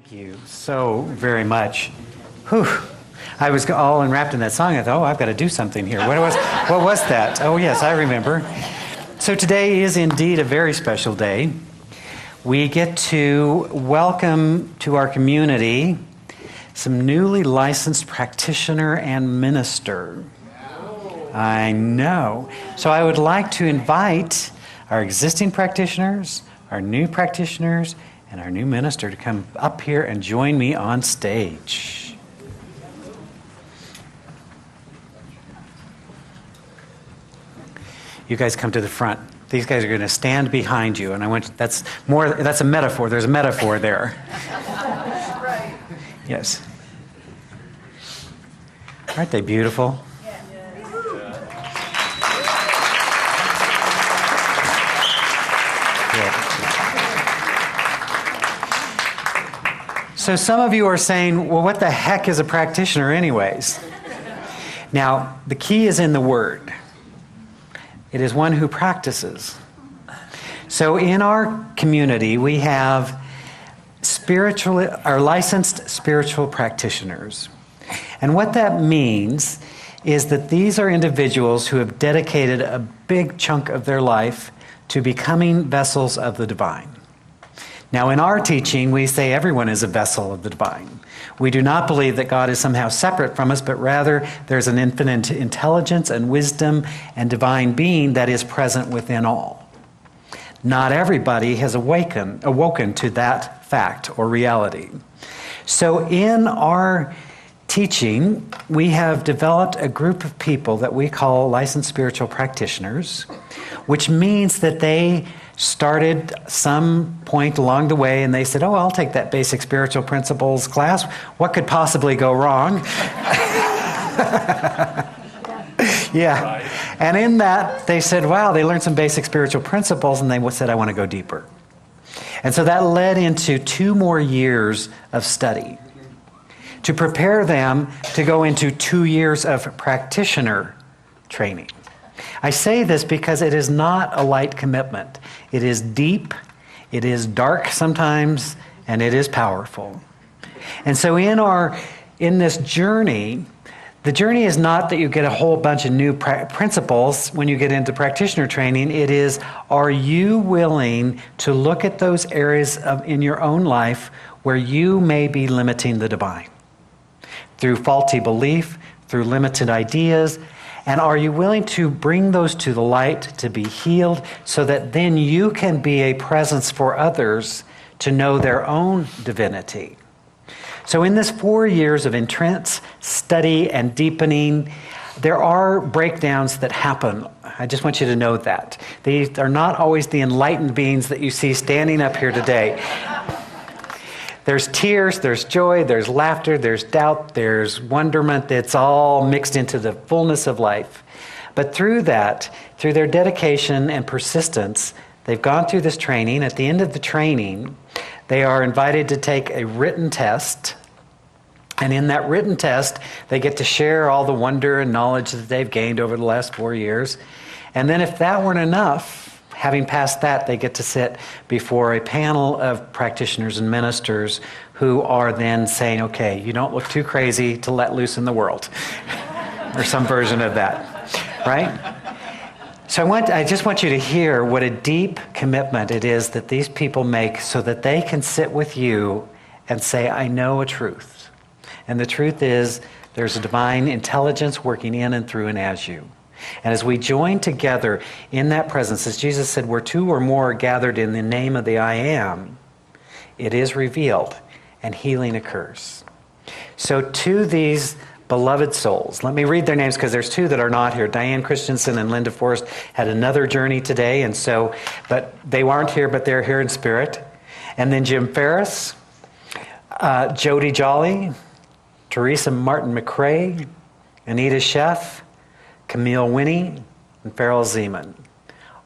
Thank you so very much. Whew. I was all enwrapped in that song. I thought, I've got to do something here. What was that? Oh, yes, I remember. So today is indeed a very special day. We get to welcome to our community some newly licensed practitioner and minister. I know. So I would like to invite our existing practitioners, our new practitioners, and our new minister to come up here and join me on stage. You guys come to the front. These guys are going to stand behind you, and that's a metaphor. There's a metaphor there. Right. Yes. Aren't they beautiful? So some of you are saying, well, what the heck is a practitioner anyways? Now, the key is in the word. It is one who practices. So in our community, we have licensed spiritual practitioners. And what that means is that these are individuals who have dedicated a big chunk of their life to becoming vessels of the divine. Now, in our teaching, we say everyone is a vessel of the divine. We do not believe that God is somehow separate from us, but rather there's an infinite intelligence and wisdom and divine being that is present within all. Not everybody has awoken to that fact or reality. So in our teaching, we have developed a group of people that we call licensed spiritual practitioners, which means that they started some point along the way and they said, oh, I'll take that basic spiritual principles class. What could possibly go wrong? Yeah. Right. And in that, they said, wow, they learned some basic spiritual principles, and they said, I want to go deeper. And so that led into 2 more years of study to prepare them to go into 2 years of practitioner training. I say this because it is not a light commitment. It is deep, it is dark sometimes, and it is powerful. And so in this journey, the journey is not that you get a whole bunch of new principles when you get into practitioner training. It is, are you willing to look at those areas in your own life where you may be limiting the divine? Through faulty belief, through limited ideas. And are you willing to bring those to the light to be healed so that then you can be a presence for others to know their own divinity? So in this 4 years of intense study and deepening, there are breakdowns that happen. I just want you to know that. These are not always the enlightened beings that you see standing up here today. There's tears, there's joy, there's laughter, there's doubt, there's wonderment. It's all mixed into the fullness of life. But through that, through their dedication and persistence, they've gone through this training. At the end of the training, they are invited to take a written test. And in that written test, they get to share all the wonder and knowledge that they've gained over the last 4 years. And then if that weren't enough, having passed that, they get to sit before a panel of practitioners and ministers who are then saying, okay, you don't look too crazy to let loose in the world. Or some version of that, right? So I just want you to hear what a deep commitment it is that these people make so that they can sit with you and say, I know a truth. And the truth is there's a divine intelligence working in and through and as you. And as we join together in that presence, as Jesus said, where 2 or more are gathered in the name of the I Am, it is revealed and healing occurs. So to these beloved souls, let me read their names because there's 2 that are not here. Diane Christensen and Linda Forrest had another journey today, but they aren't here, but they're here in spirit. And then Jim Ferris, Jody Jolly, Teresa Martin McCrae, Anita Sheff, Camille Winnie, and Farrell Zeman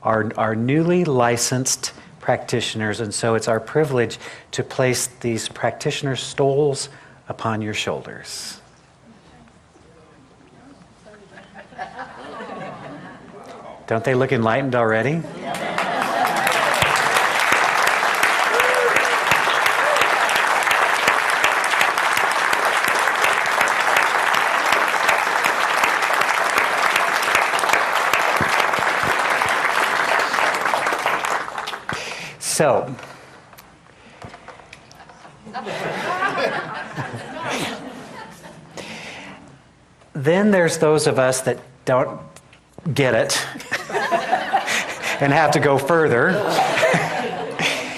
are newly licensed practitioners, and so it's our privilege to place these practitioner stoles upon your shoulders. Don't they look enlightened already? So, then there's those of us that don't get it and have to go further.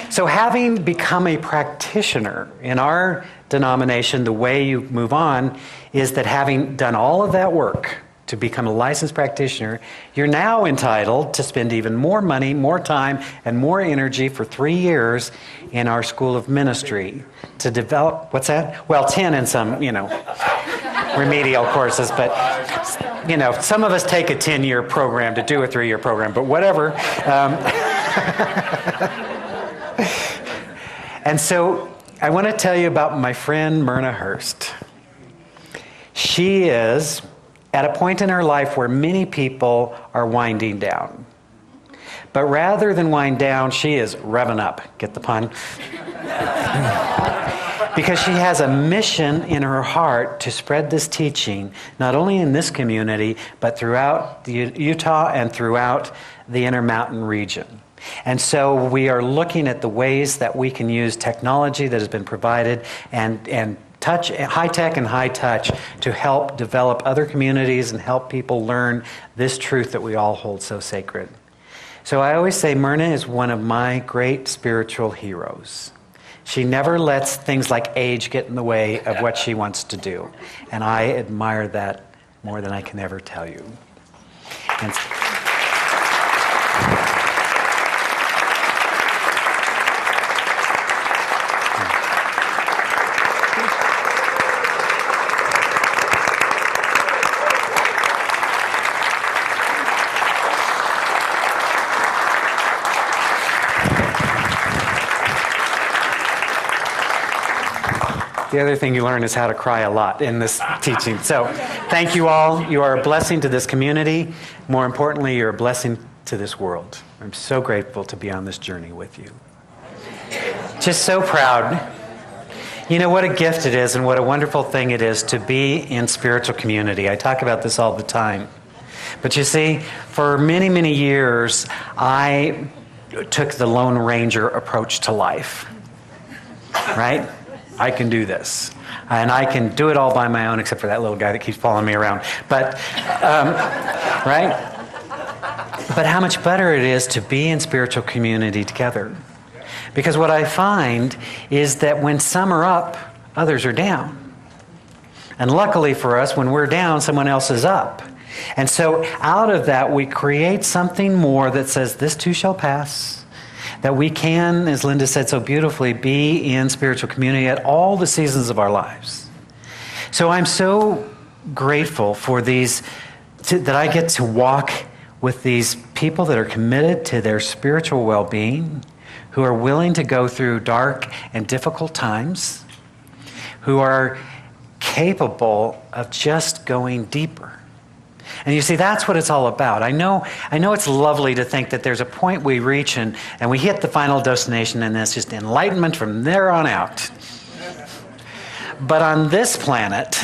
So having become a practitioner in our denomination, the way you move on is that having done all of that work to become a licensed practitioner, you're now entitled to spend even more money, more time, and more energy for 3 years in our School of Ministry to develop, what's that? Well, 10 in some, remedial courses, but, some of us take a 10-year program to do a 3-year program, but whatever. And so I want to tell you about my friend Myrna Hurst. She is at a point in her life where many people are winding down. But rather than wind down, she is revving up. Get the pun? Because she has a mission in her heart to spread this teaching, not only in this community, but throughout Utah and throughout the Intermountain region. And so we are looking at the ways that we can use technology that has been provided and touch, high tech and high touch, to help develop other communities and help people learn this truth that we all hold so sacred. So I always say Myrna is one of my great spiritual heroes. She never lets things like age get in the way of what she wants to do. And I admire that more than I can ever tell you. And the other thing you learn is how to cry a lot in this teaching. So thank you all. You are a blessing to this community. More importantly, you're a blessing to this world. I'm so grateful to be on this journey with you. Just so proud. You know what a gift it is and what a wonderful thing it is to be in spiritual community. I talk about this all the time. But you see, for many, many years, I took the Lone Ranger approach to life. Right? I can do this. And I can do it all by my own, except for that little guy that keeps following me around. But, right? But how much better it is to be in spiritual community together. Because what I find is that when some are up, others are down. And luckily for us, when we're down, someone else is up. And so out of that, we create something more that says, this too shall pass. That we can, as Linda said so beautifully, be in spiritual community at all the seasons of our lives. So I'm so grateful for these, that I get to walk with these people that are committed to their spiritual well-being, who are willing to go through dark and difficult times, who are capable of just going deeper. And you see, that's what it's all about. I know it's lovely to think that there's a point we reach and we hit the final destination and it's just enlightenment from there on out. But on this planet,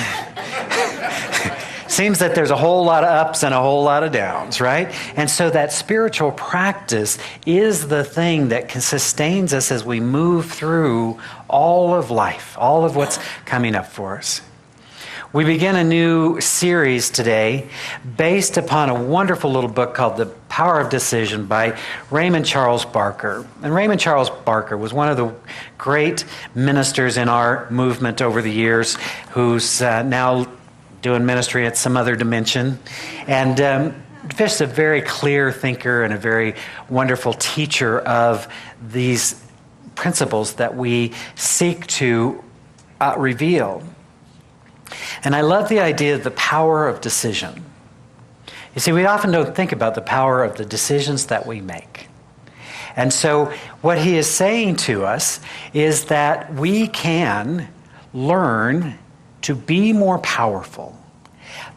seems that there's a whole lot of ups and a whole lot of downs, right? And so that spiritual practice is the thing that sustains us as we move through all of life, all of what's coming up for us. We begin a new series today based upon a wonderful little book called The Power of Decision by Raymond Charles Barker. And Raymond Charles Barker was one of the great ministers in our movement over the years who's now doing ministry at some other dimension. And just a very clear thinker and a very wonderful teacher of these principles that we seek to reveal. And I love the idea of the power of decision. You see, we often don't think about the power of the decisions that we make. And so what he is saying to us is that we can learn to be more powerful,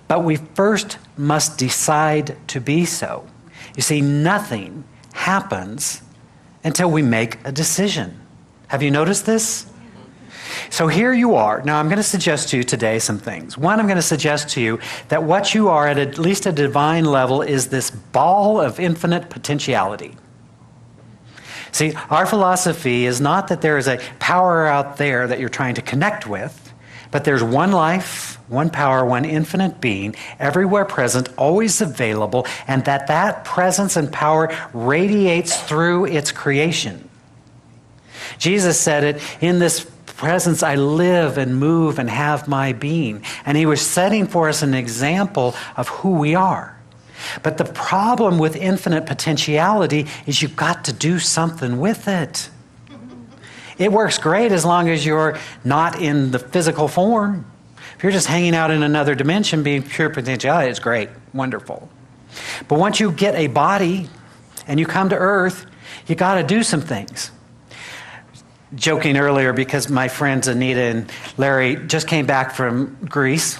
but we first must decide to be so. You see, nothing happens until we make a decision. Have you noticed this? So here you are. Now I'm going to suggest to you today some things. One, I'm going to suggest to you that what you are at least a divine level is this ball of infinite potentiality. See, our philosophy is not that there is a power out there that you're trying to connect with, but there's one life, one power, one infinite being, everywhere present, always available, and that presence and power radiates through its creation. Jesus said it, in this presence I live and move and have my being. And he was setting for us an example of who we are. But the problem with infinite potentiality is you've got to do something with it. It works great as long as you're not in the physical form. If you're just hanging out in another dimension, being pure potentiality, it's great, wonderful. But once you get a body and you come to Earth, you got to do some things. Joking earlier because my friends Anita and Larry just came back from Greece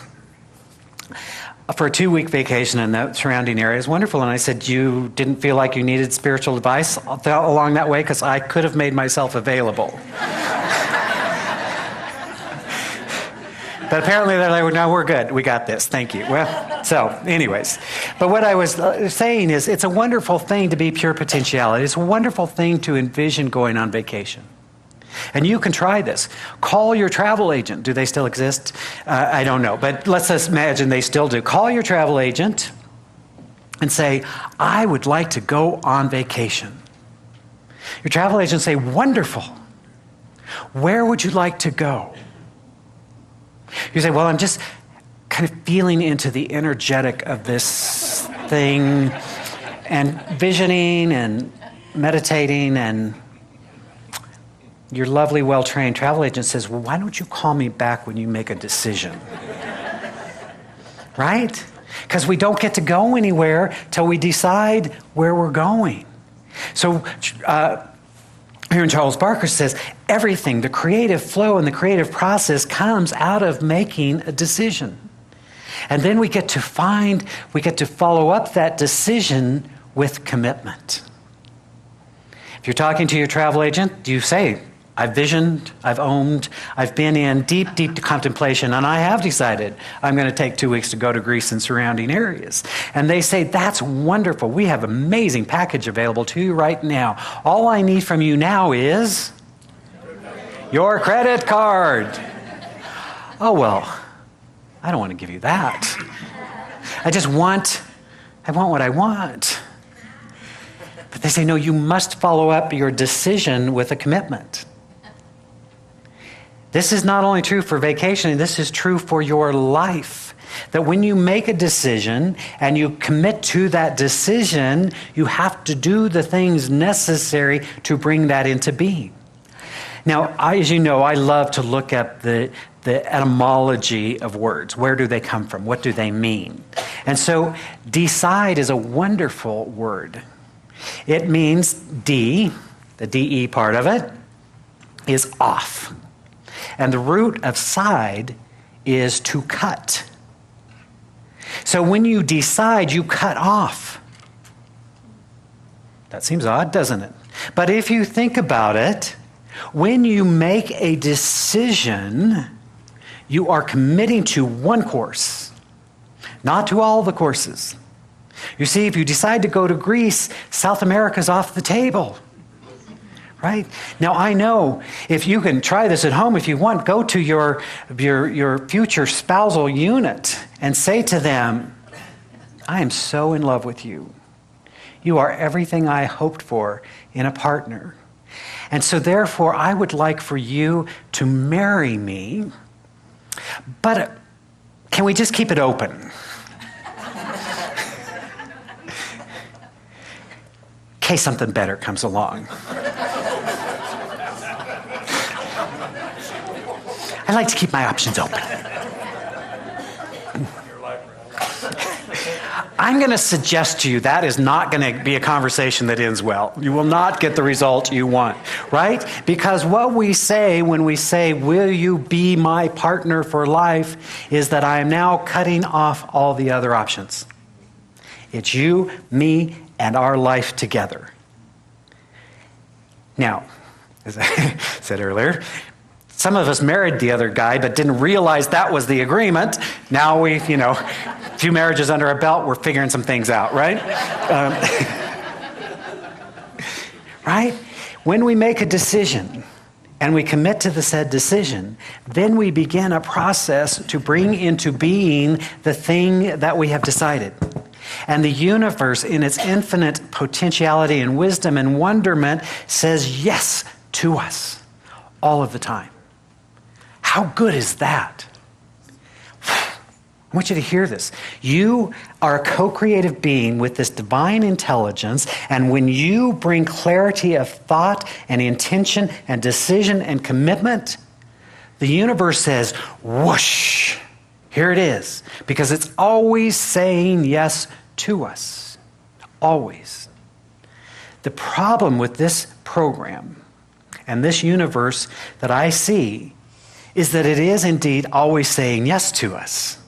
for a 2-week vacation in the surrounding area. It was wonderful. And I said, you didn't feel like you needed spiritual advice along that way? Because I could have made myself available. But apparently they're like, no, we're good. We got this. Thank you. Well, so anyways. But what I was saying is it's a wonderful thing to be pure potentiality. It's a wonderful thing to envision going on vacation. And you can try this. Call your travel agent. Do they still exist? I don't know. But let's just imagine they still do. Call your travel agent and say, I would like to go on vacation. Your travel agent say, wonderful. Where would you like to go? You say, well, I'm just kind of feeling into the energetic of this thing and visioning and meditating, and your lovely, well-trained travel agent says, well, why don't you call me back when you make a decision? Right? Because we don't get to go anywhere till we decide where we're going. So here Charles Barker says, everything, the creative flow and the creative process comes out of making a decision. And then we get to follow up that decision with commitment. If you're talking to your travel agent, you say, I've visioned, I've owned, I've been in deep, deep contemplation, and I have decided I'm going to take 2 weeks to go to Greece and surrounding areas. And they say, that's wonderful. We have an amazing package available to you right now. All I need from you now is your credit card. Oh, well, I don't want to give you that. I want what I want. But they say, no, you must follow up your decision with a commitment. This is not only true for vacationing, this is true for your life. That when you make a decision and you commit to that decision, you have to do the things necessary to bring that into being. Now, as you know, I love to look at the etymology of words. Where do they come from? What do they mean? And so, decide is a wonderful word. It means D, the DE part of it, is off. And the root of side is to cut. So when you decide, you cut off. That seems odd, doesn't it? But if you think about it, when you make a decision, you are committing to one course, not to all the courses. You see, if you decide to go to Greece, South America's off the table. Right? Now, I know if you can try this at home if you want, go to your future spousal unit and say to them, I am so in love with you. You are everything I hoped for in a partner. And so therefore, I would like for you to marry me, but can we just keep it open? In case something better comes along. I like to keep my options open. I'm going to suggest to you that is not going to be a conversation that ends well. You will not get the result you want, right? Because what we say when we say, will you be my partner for life, is that I am now cutting off all the other options. It's you, me, and our life together. Now, as I said earlier, some of us married the other guy but didn't realize that was the agreement. Now we've, a few marriages under our belt, we're figuring some things out, right? Right? When we make a decision and we commit to the said decision, then we begin a process to bring into being the thing that we have decided. And the universe, in its infinite potentiality and wisdom and wonderment, says yes to us all of the time. How good is that? I want you to hear this. You are a co-creative being with this divine intelligence, and when you bring clarity of thought and intention and decision and commitment, the universe says, whoosh, here it is, because it's always saying yes to us. Always. The problem with this program and this universe that I see is that it is indeed always saying yes to us.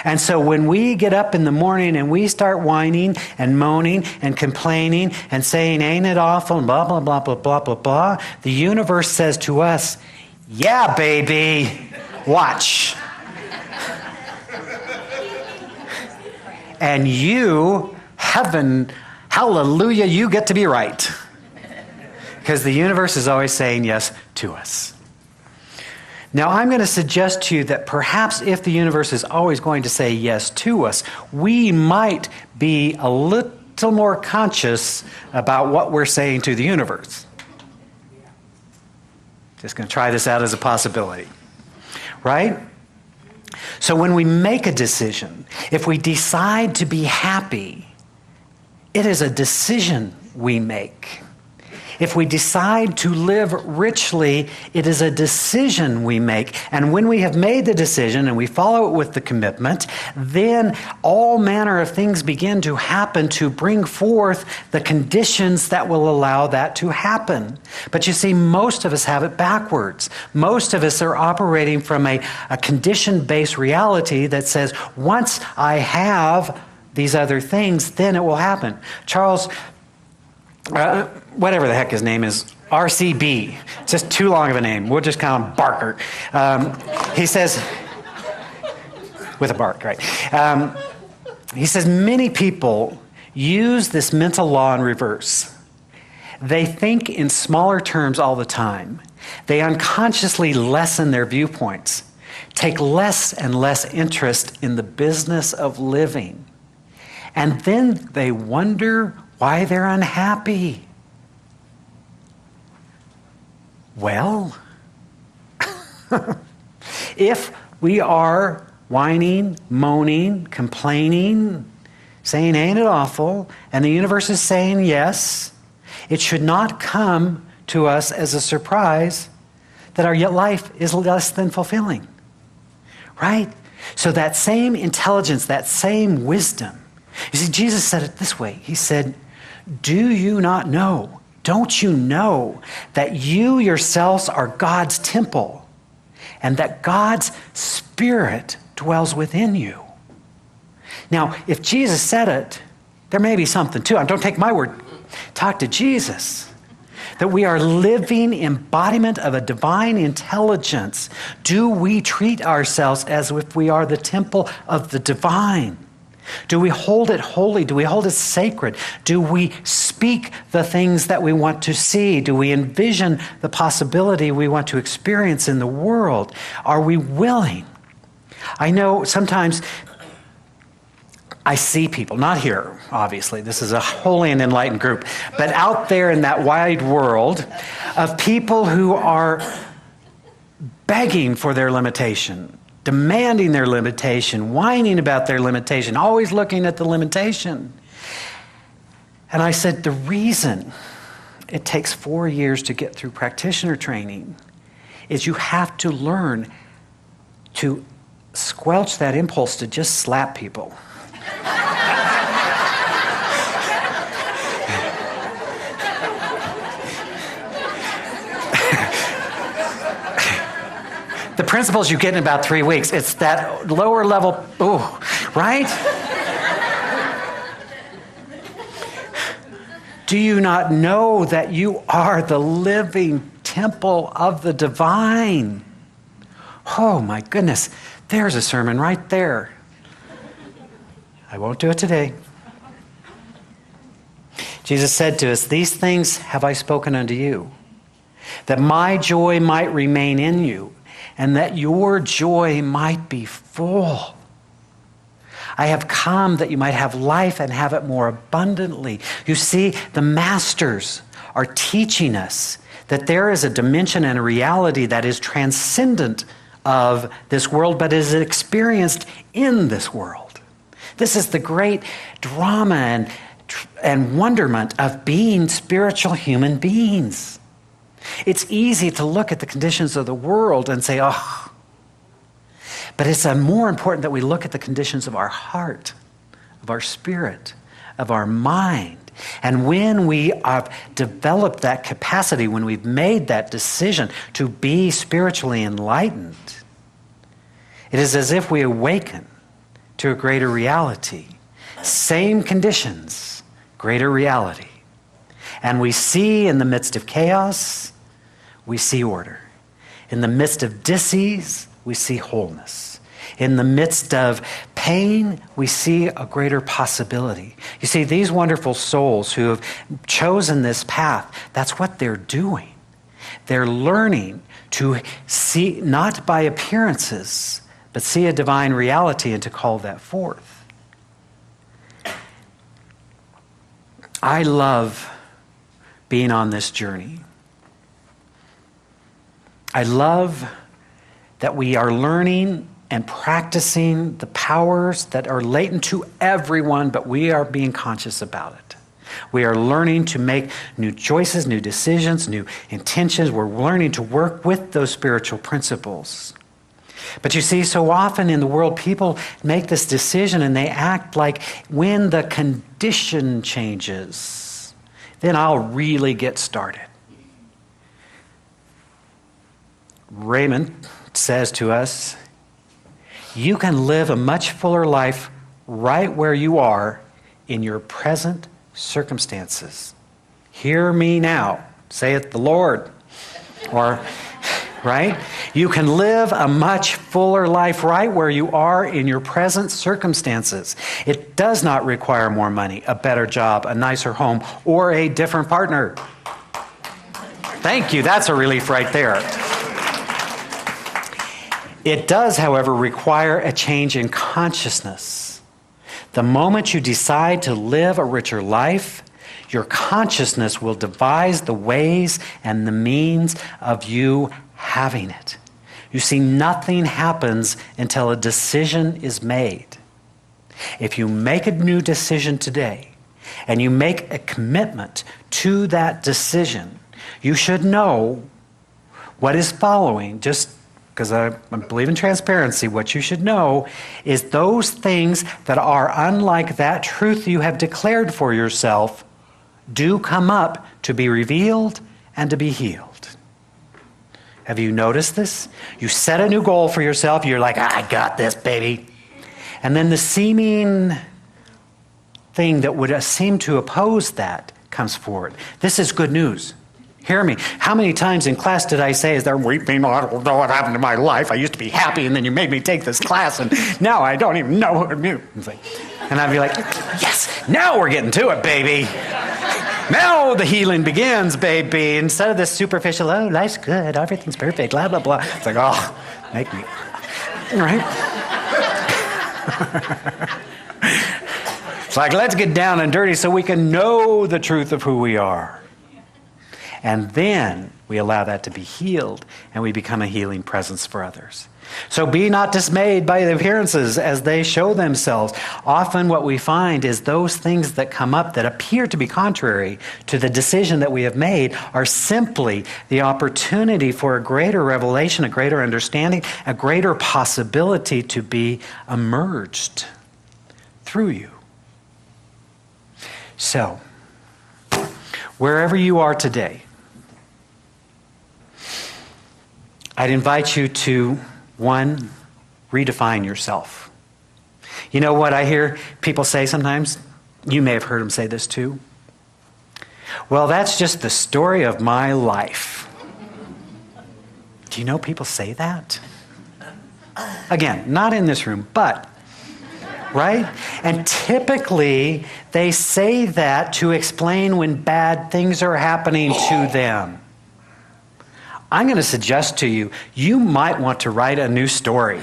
And so when we get up in the morning and we start whining and moaning and complaining and saying, ain't it awful, and blah, blah, blah, blah, blah, blah, blah, the universe says to us, yeah, baby, watch. And you, heaven, hallelujah, you get to be right. Because the universe is always saying yes to us. Now, I'm going to suggest to you that perhaps if the universe is always going to say yes to us, we might be a little more conscious about what we're saying to the universe. Just going to try this out as a possibility. Right? So when we make a decision, if we decide to be happy, it is a decision we make. If we decide to live richly, it is a decision we make. And when we have made the decision and we follow it with the commitment, then all manner of things begin to happen to bring forth the conditions that will allow that to happen. But you see, most of us have it backwards. Most of us are operating from a condition-based reality that says, once I have these other things, then it will happen. Charles, whatever the heck his name is, RCB. It's just too long of a name. We'll just call him Barker. He says, with a bark, right? He says, many people use this mental law in reverse. They think in smaller terms all the time. They unconsciously lessen their viewpoints, take less and less interest in the business of living. And then they wonder why they're unhappy. Well, if we are whining, moaning, complaining, saying, ain't it awful, and the universe is saying yes, it should not come to us as a surprise that our life is less than fulfilling. Right? So that same intelligence, that same wisdom. You see, Jesus said it this way. He said, do you not know? Don't you know that you yourselves are God's temple and that God's Spirit dwells within you? Now, if Jesus said it, there may be something to it. Don't take my word. Talk to Jesus. That we are living embodiment of a divine intelligence. Do we treat ourselves as if we are the temple of the divine? Do we hold it holy? Do we hold it sacred? Do we speak the things that we want to see? Do we envision the possibility we want to experience in the world? Are we willing? I know sometimes I see people, not here, obviously, this is a holy and enlightened group, but out there in that wide world of people who are begging for their limitation, demanding their limitation, whining about their limitation, always looking at the limitation. And I said, the reason it takes 4 years to get through practitioner training is you have to learn to squelch that impulse to just slap people. The principles you get in about 3 weeks. It's that lower level, right? Do you not know that you are the living temple of the divine? Oh my goodness, there's a sermon right there. I won't do it today. Jesus said to us, "These things have I spoken unto you, that my joy might remain in you, and that your joy might be full. I have come that you might have life and have it more abundantly." You see, the masters are teaching us that there is a dimension and a reality that is transcendent of this world, but is experienced in this world. This is the great drama and wonderment of being spiritual human beings. It's easy to look at the conditions of the world and say, oh, but it's more important that we look at the conditions of our heart, of our spirit, of our mind. And when we have developed that capacity, when we've made that decision to be spiritually enlightened, it is as if we awaken to a greater reality. Same conditions, greater reality. And we see in the midst of chaos, we see order. In the midst of dis-ease, we see wholeness. In the midst of pain, we see a greater possibility. You see, these wonderful souls who have chosen this path, that's what they're doing. They're learning to see, not by appearances, but see a divine reality and to call that forth. I love being on this journey. I love that we are learning and practicing the powers that are latent to everyone, but we are being conscious about it. We are learning to make new choices, new decisions, new intentions. We're learning to work with those spiritual principles. But you see, so often in the world, people make this decision and they act like when the condition changes, then I'll really get started. Raymond says to us, you can live a much fuller life right where you are in your present circumstances. Hear me now, saith the Lord. Or, right? You can live a much fuller life right where you are in your present circumstances. It does not require more money, a better job, a nicer home, or a different partner. Thank you. That's a relief right there. It does, however, require a change in consciousness. The moment you decide to live a richer life, your consciousness will devise the ways and the means of you having it. You see, nothing happens until a decision is made. If you make a new decision today, and you make a commitment to that decision, you should know what is following. Just because I believe in transparency, what you should know is those things that are unlike that truth you have declared for yourself do come up to be revealed and to be healed. Have you noticed this? You set a new goal for yourself. You're like, I got this, baby. And then the seeming thing that would seem to oppose that comes forward. This is good news. Hear me. How many times in class did I say, as they're weeping, I don't know what happened to my life. I used to be happy, and then you made me take this class, and now I don't even know what to do. And I'd be like, yes, now we're getting to it, baby. Now the healing begins, baby. Instead of this superficial, oh, life's good, everything's perfect, blah, blah, blah. It's like, oh, make me. Right? It's like, let's get down and dirty so we can know the truth of who we are. And then we allow that to be healed, and we become a healing presence for others. So be not dismayed by the appearances as they show themselves. Often what we find is those things that come up that appear to be contrary to the decision that we have made are simply the opportunity for a greater revelation, a greater understanding, a greater possibility to be emerged through you. So, wherever you are today, I'd invite you to, one, redefine yourself. You know what I hear people say sometimes? You may have heard them say this too. Well, that's just the story of my life. Do you know people say that? Again, not in this room, but right? And typically, they say that to explain when bad things are happening to them. I'm going to suggest to you, you might want to write a new story.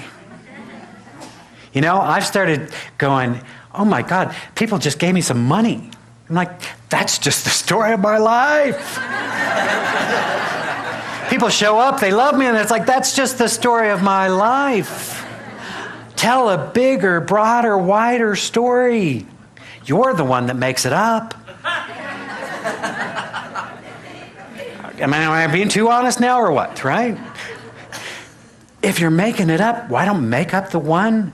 You know, I've started going, oh my God, people just gave me some money. I'm like, that's just the story of my life. People show up, they love me, and it's like, that's just the story of my life. Tell a bigger, broader, wider story. You're the one that makes it up. Am I being too honest now or what, right? If you're making it up, why don't make up the one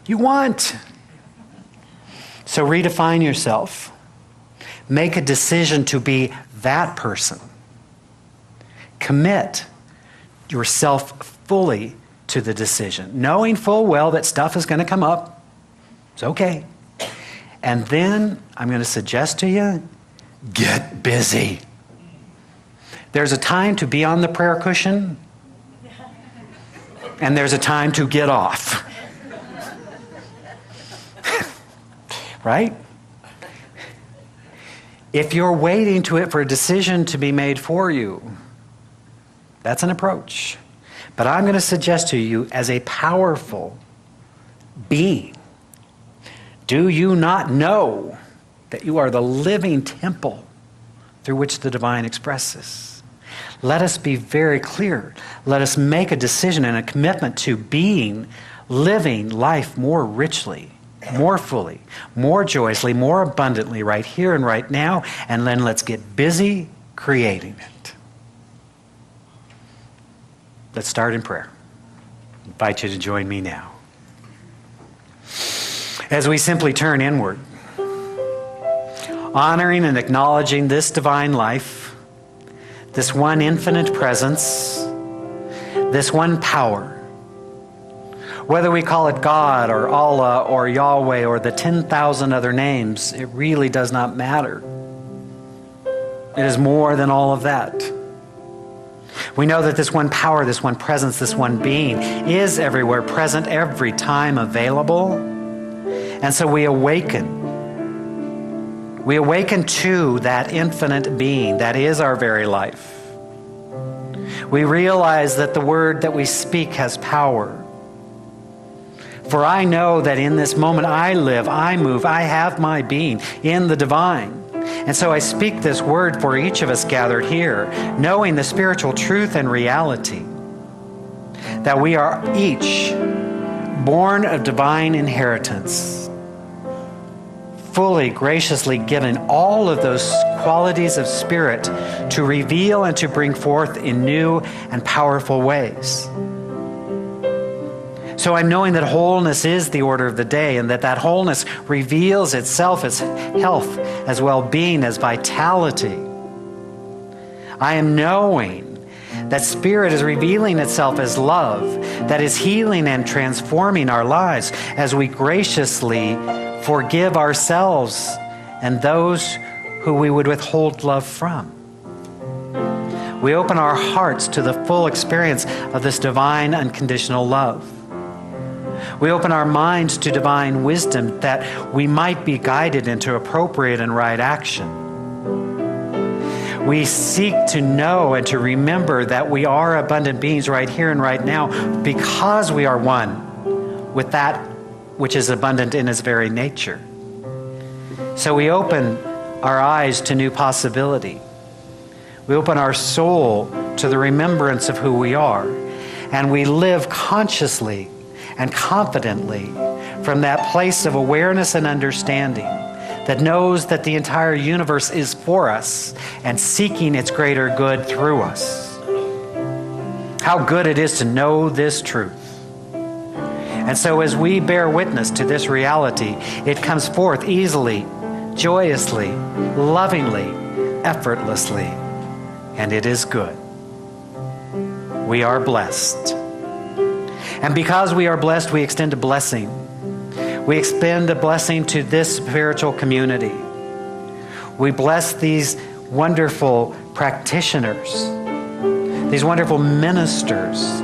you want? So redefine yourself. Make a decision to be that person. Commit yourself fully to the decision, knowing full well that stuff is going to come up. It's okay. And then I'm going to suggest to you, get busy. There's a time to be on the prayer cushion, and there's a time to get off. Right? If you're waiting for a decision to be made for you, that's an approach. But I'm going to suggest to you, as a powerful being, do you not know that you are the living temple through which the divine expresses? Let us be very clear. Let us make a decision and a commitment to living life more richly, more fully, more joyously, more abundantly, right here and right now, and then let's get busy creating it. Let's start in prayer. I invite you to join me now. As we simply turn inward, honoring and acknowledging this divine life, this one infinite presence, this one power, whether we call it God or Allah or Yahweh or the 10,000 other names, it really does not matter. It is more than all of that. We know that this one power, this one presence, this one being is everywhere present, every time available. And so we awaken. We awaken to that infinite being that is our very life. We realize that the word that we speak has power. For I know that in this moment I live, I move, I have my being in the divine. And so I speak this word for each of us gathered here, knowing the spiritual truth and reality that we are each born of divine inheritance, fully, graciously given all of those qualities of spirit to reveal and to bring forth in new and powerful ways. So I'm knowing that wholeness is the order of the day, and that wholeness reveals itself as health, as well-being, as vitality. I am knowing that spirit is revealing itself as love, that is healing and transforming our lives as we graciously forgive ourselves and those who we would withhold love from. We open our hearts to the full experience of this divine unconditional love. We open our minds to divine wisdom that we might be guided into appropriate and right action. We seek to know and to remember that we are abundant beings right here and right now because we are one with that which is abundant in its very nature. So we open our eyes to new possibility. We open our soul to the remembrance of who we are, and we live consciously and confidently from that place of awareness and understanding that knows that the entire universe is for us and seeking its greater good through us. How good it is to know this truth. And so as we bear witness to this reality, it comes forth easily, joyously, lovingly, effortlessly, and it is good. We are blessed. And because we are blessed, we extend a blessing. We extend a blessing to this spiritual community. We bless these wonderful practitioners, these wonderful ministers,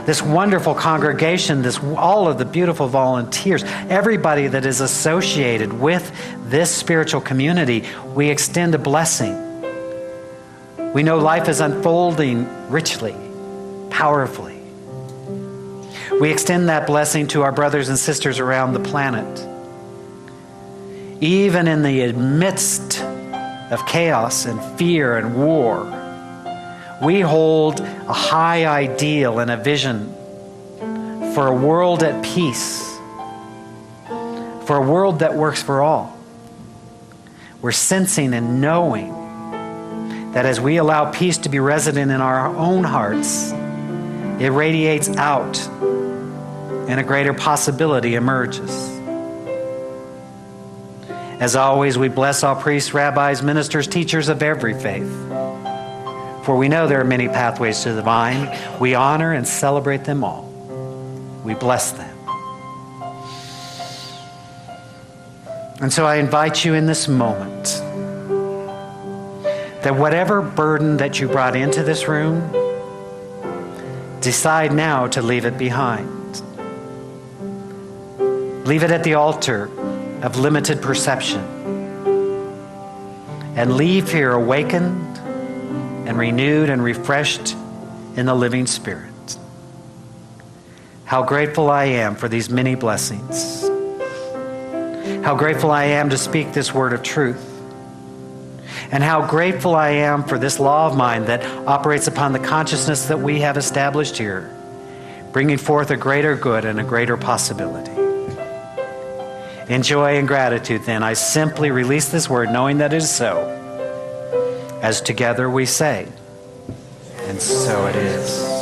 this wonderful congregation, all of the beautiful volunteers, everybody that is associated with this spiritual community, we extend a blessing. We know life is unfolding richly, powerfully. We extend that blessing to our brothers and sisters around the planet. Even in the midst of chaos and fear and war, we hold a high ideal and a vision for a world at peace, for a world that works for all. We're sensing and knowing that as we allow peace to be resident in our own hearts, it radiates out and a greater possibility emerges. As always, we bless all priests, rabbis, ministers, teachers of every faith. For we know there are many pathways to the vine. We honor and celebrate them all. We bless them. And so I invite you in this moment that whatever burden that you brought into this room, decide now to leave it behind. Leave it at the altar of limited perception. And leave here awakened and renewed and refreshed in the living Spirit. How grateful I am for these many blessings. How grateful I am to speak this word of truth. And how grateful I am for this law of mind that operates upon the consciousness that we have established here, bringing forth a greater good and a greater possibility. In joy and gratitude, then, I simply release this word, knowing that it is so, as together we say, and so it is.